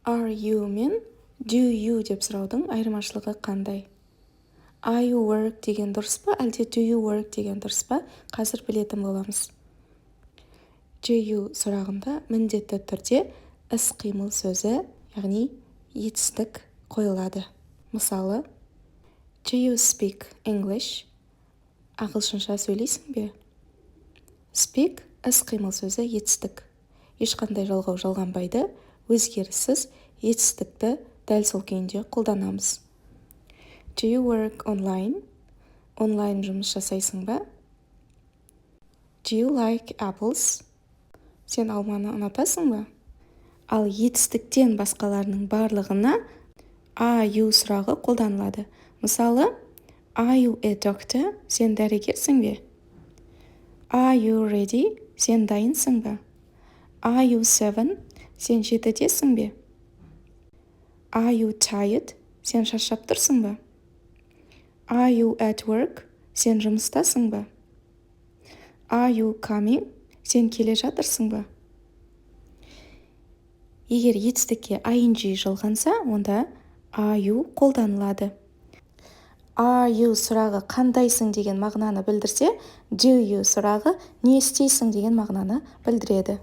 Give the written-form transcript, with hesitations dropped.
Are you мен do you деп сұраудың айырмашылығы қандай? Are you work деген дұрыс па, әлде do you work деген дұрыс па? Қазір білетін боламыз. Do you сұрағында міндетті түрде іс-қимыл сөзі, яғни етістік қойылады. Мысалы, do you speak English? Ағылшынша сөйлейсің бе? Speak іс-қимыл сөзі етістік. Ешқандай жалғау жалғанбайды, өзгеріссіз етістікті дәл сол күйінде қолданамыз. Do you work online? Онлайн жұмыс жасайсың ба? Do you like apples? Сен алманы ұнатасың ба? Ал етістіктен басқаларының барлығына are you сұрағы қолданылады. Мысалы, are you a doctor? Сен дәрігерсің бе? Are you ready? Сен дайынсың ба? Are you 7? Сен 7-десің бе? Are you tired? Сен шаршап тұрсың ба? Are you at work? Сен жұмыстасың ба? Are you coming? Сен келе жатырсың ба? Егер етістікке ing жалғанса, онда are you қолданылады. Are you сұрағы қандайсың деген мағынаны білдірсе, do you сұрағы не істейсің деген мағынаны білдіреді.